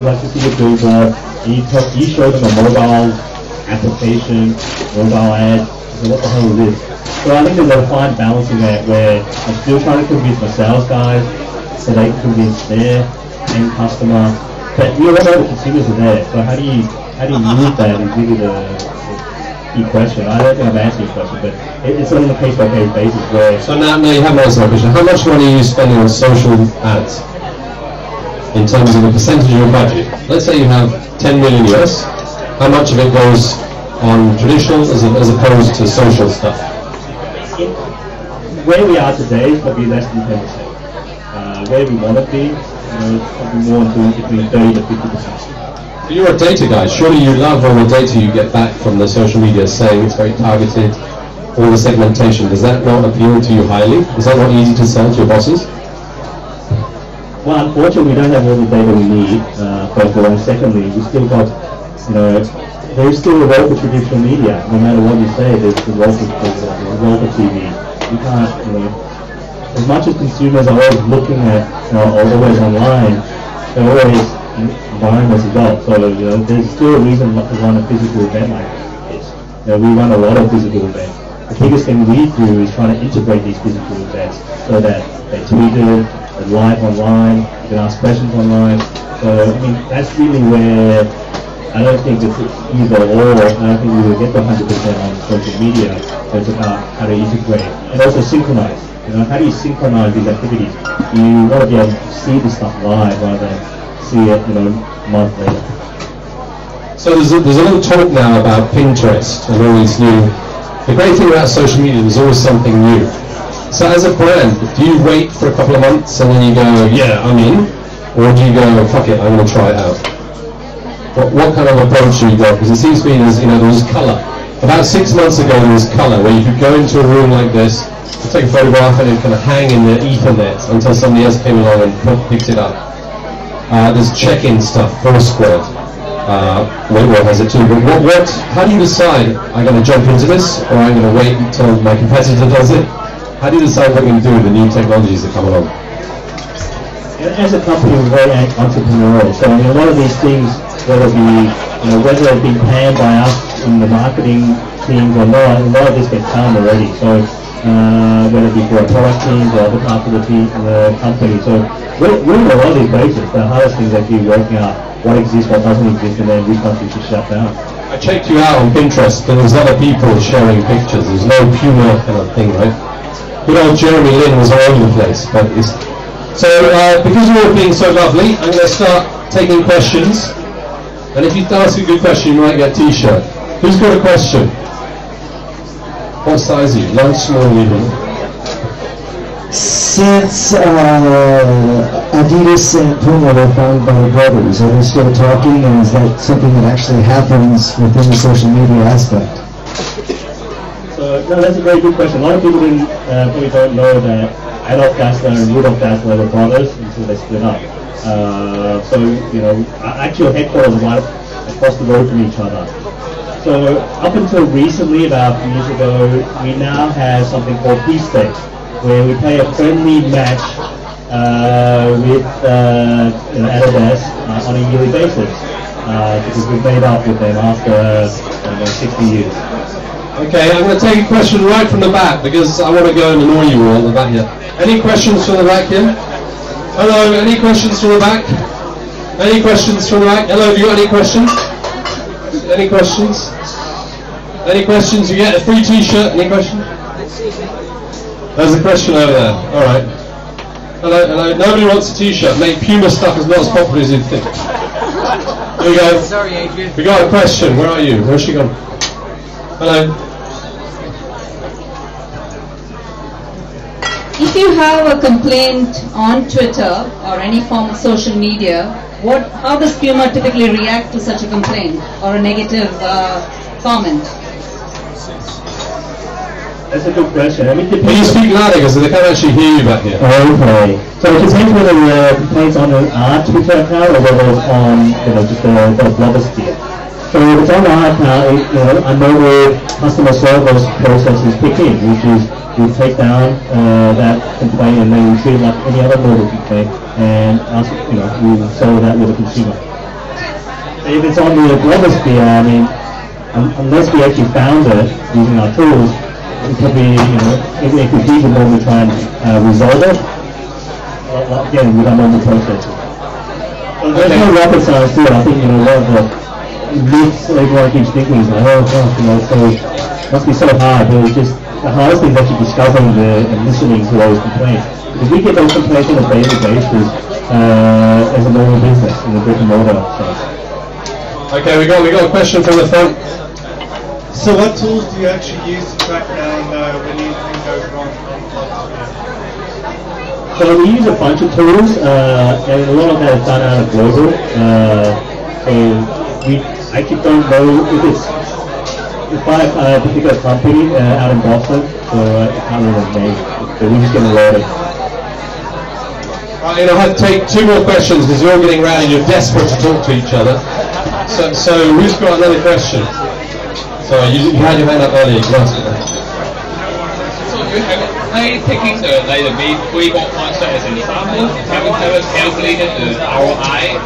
like to see the billboard, and you show them a mobile application, mobile ad. So what the hell is this? So I think there's a fine balancing act where I'm still trying to convince my sales guys so they can convince their end customer. But you all know the consumers are there. So how do you use that is really the key question. I don't think I've answered your question, but it's on a case-by-case basis where... So now you have answered my question. How much money are you spending on social ads? In terms of the percentage of your budget. Let's say you have 10 million US, how much of it goes on traditional as opposed to social stuff? Where we are today is probably less than 10%. Where we want to be, probably more between 30 to 50%. You're a data guy. Surely you love all the data you get back from the social media saying it's very targeted, all the segmentation. Does that not appeal to you highly? Is that not easy to sell to your bosses? Well, unfortunately, we don't have all the data we need, first of all. And secondly, we still got, there's still a role for traditional media. No matter what you say, there's a role for TV. You can't, as much as consumers are always looking at, or always online, they're always environments as well. So, there's still a reason not to run a physical event like this. We run a lot of physical events. The biggest thing we do is trying to integrate these physical events so that they tweeted, live online, you can ask questions online. So, that's really where I don't think it's either or. I don't think we will get to 100% on social media. But it's about how to integrate and also synchronize. How do you synchronize these activities? You want to be able to see the stuff live rather than see it, a month later. So there's a little talk now about Pinterest and all these new. The great thing about social media, there's always something new. So as a brand, do you wait for a couple of months and then you go, yeah, I'm in? Or do you go, fuck it, I'm going to try it out? What kind of approach do you go? Because it seems to me there was colour. About 6 months ago there was colour, where you could go into a room like this, take a photograph and it kind of hang in the Ethernet until somebody else came along and picked it up. There's check-in stuff, Foursquare. Weibo has it too. But how do you decide, I'm going to jump into this, or I'm going to wait until my competitor does it? How do you decide what you're going to do with the new technologies that come along? As a company, we're very entrepreneurial. So a lot of these things, whether they've been planned by us in the marketing teams or not, a lot of this gets done already. So whether it be for our product teams or other parts of the company. So we're in a lot of these bases. The hardest thing is actually working out what exists, what doesn't exist, and then which ones we should shut down. I checked you out on Pinterest, but there's other people sharing pictures. There's no Puma kind of thing, right? Good old Jeremy Lin was all over the place. So because you're all being so lovely, I'm going to start taking questions. And if you ask a good question, you might get a t-shirt. Who's got a question? What size are you? Large, small, medium? Since Adidas and Puma were founded by the brothers, are they still talking, and is that something that actually happens within the social media aspect? No, that's a very good question. A lot of people probably don't know that Adolf Dassler and Rudolf Dassler were brothers until they split up. Actual headquarters are right across the road from each other. So up until recently, about a few years ago, we now have something called Peace Day, where we play a friendly match with Adidas on a yearly basis, because we've made up with them after 60 years. Okay, I'm going to take a question right from the back because I want to go and annoy you all at the back here. Any questions from the back here? Hello, any questions from the back? Any questions from the back? Hello, have you got any questions? Any questions? Any questions? You get a free t-shirt. Any questions? There's a question over there. Alright. Hello. Nobody wants a t-shirt. Mate, Puma stuff is not as popular as you'd think. Here we go. Sorry, Adrian. We got a question. Where are you? Where's she gone? Hello. If you have a complaint on Twitter or any form of social media, how does Puma typically react to such a complaint or a negative comment? That's a good question. Can you speak louder because they can't actually hear you back here? Okay. So it depends whether the complaints on our Twitter account or whether it's on just the blogosphere. So if it's on our account, I know where customer service processes kick in, which is we take down that complaint and then we treat it like any other mortgage complaint and ask, we settle that with the consumer. if it's on the blogosphere, I mean, unless we actually found it using our tools, it could be, if we feasible to try and resolve it, again, with our normal processes. So there's no rocket science to it. I think, a lot of the myths everyone keeps thinking is like, oh gosh, so it must be so hard, but it's just, the hardest thing is actually discovering and listening to those complaints. Because we get those complaints on a daily basis as a normal business in the brick and mortar sense. Okay, we got a question from the front. So what tools do you actually use to track down when anything goes wrong? So we use a bunch of tools, and a lot of that is done out of global. So we actually don't know if a particular company out in Boston, so I can't remember the name, so we just get a lot of. Right, I'll have to take two more questions because you're all getting round and you're desperate to talk to each other. So who's got another question? Sorry, you had your hand up earlier, you can ask it now. So you have taking the Weibo concert as an example, have you ever calculated the ROI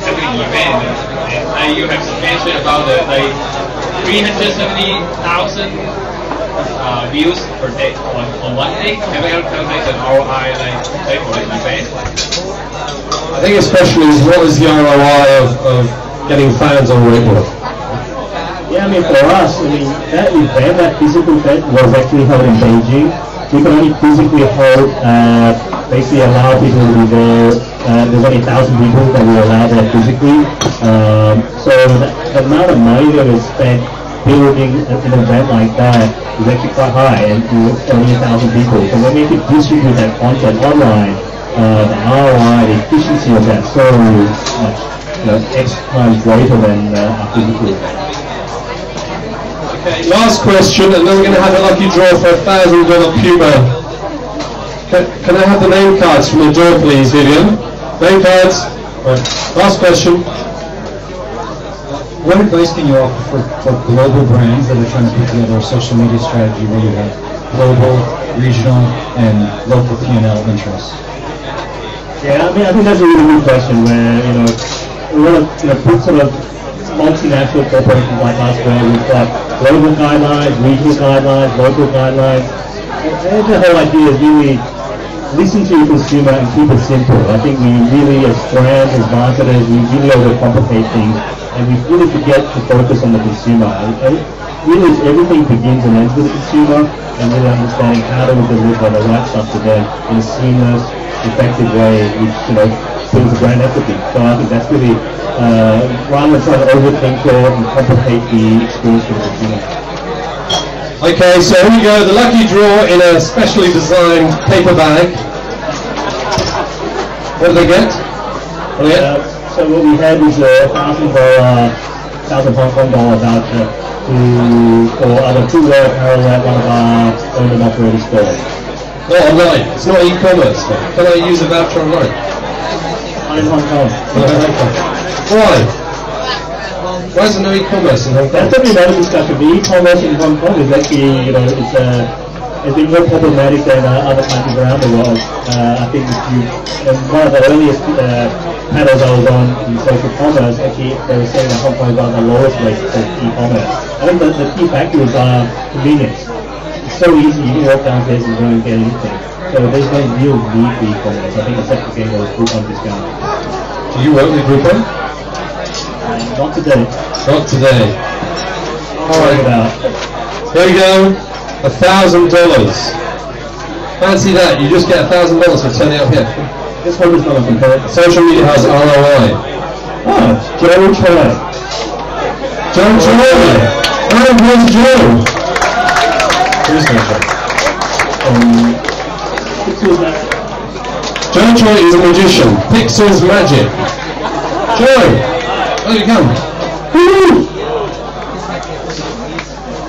every event? And you have mentioned about the 370,000 views per day on one day. Have you ever calculated ROI for the event? I think especially what is the ROI of getting fans on Weibo? Yeah, I mean, for us, that event, that physical event was actually held in Beijing. We could only physically hold, basically allow people to be there. There's only 1,000 people that we allow there physically. So the amount of money that was spent building an event like that is actually quite high, and only 1,000 people. So when we could distribute that content online, the ROI, the efficiency of that so much, X times greater than our physical event. Okay, last question, and then we're going to have a lucky draw for $1,000 Puma. Can I have the name cards from the door, please, Vivian? Name cards. Right. Last question. What advice can you offer for global brands that are trying to put together a social media strategy where you have global, regional, and local P&L interests? Yeah, I think that's a really good question. Where we want to put sort of multinational corporations like us, where we've got global guidelines, regional guidelines, local guidelines. And the whole idea is really listen to your consumer and keep it simple. I think we really, as brands, as marketers, we really overcomplicate things, and we really forget to focus on the consumer. Really, everything begins and ends with the consumer, and really understanding how do we deliver the right stuff to them in a seamless, effective way, which builds brand equity. So I think that's really rather than trying to overthink it and complicate the experience for the consumer. Okay, so here we go, the lucky draw in a specially designed paper bag. What do they get? So what we had is a $1,000 Hong Kong dollar voucher for either footwear apparel at one of our owned and operated stores. Not online, it's not e-commerce. Can I use a voucher online? In Hong Kong. Why? Why is there no e-commerce in Hong Kong? That's definitely another discussion. The e-commerce in Hong Kong is actually, it's been more problematic than other countries around the world. I think one of the earliest panels I was on in social commerce, actually they were saying that Hong Kong is one of the lowest rates for e-commerce. I think the key factors are convenience. It's so easy, you can walk downstairs and go and get anything. So there's no real need for e-commerce. I think except for getting those Groupon discounts. Do you work with Groupon? Not today. Not today. Alright. There you go. $1,000. Fancy that. You just get $1,000 for turning up here. This one is not a competitor. Social media has ROI. Oh, Joe Troy. Joe Troy. Oh, where's Joe? Who's no Joe? Joe Troy is a magician. Pixels magic. Joe. Oh, you come. Woo!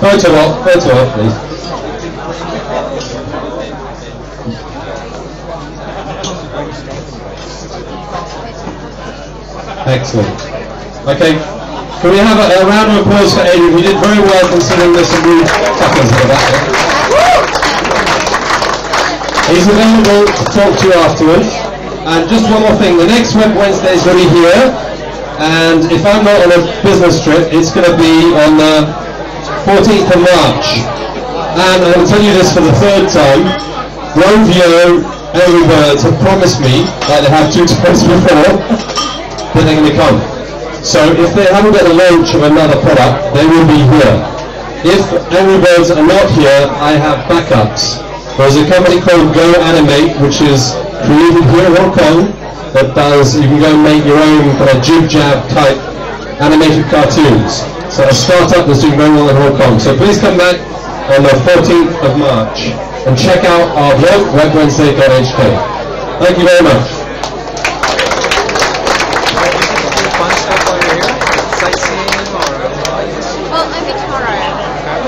Photo op, please. Excellent. Okay, can we have a round of applause for Adrian? He did very well considering there's some rude fuckers in the back there. He's available to talk to you afterwards. And just one more thing, the next Web Wednesday is going to be here. And if I'm not on a business trip, it's going to be on the 14th of March. And I'm going to tell you this for the third time. Rovio, Angry Birds have promised me, like they have 2 times before, that they're going to come. So if they haven't got the launch of another product, they will be here. If Angry Birds are not here, I have backups. There's a company called Go Animate, which is created here in Hong Kong, that does, you can go and make your own kind of jib-jab type animated cartoons. So a startup that's doing very well in Hong Kong. So please come back on the 14th of March and check out our blog, webwednesday.hk. Thank you very much. Well, maybe tomorrow.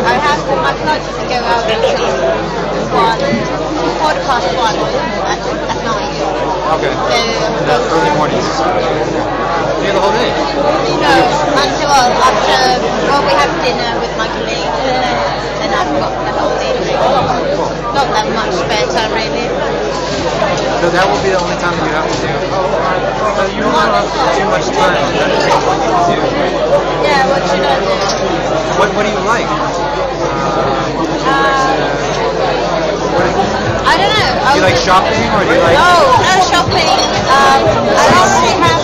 I have my flight to go out until 1:15 at night. Okay. So early mornings. Here the whole day? No, until after, well, we have dinner with my colleagues, and then I've got the whole day. Not that much spare time, really. So that will be the only time that you have to do. So you don't have too much time. Yeah, what should I do? What do you like? I don't know. Do you like shopping or do you like... No shopping. I don't really have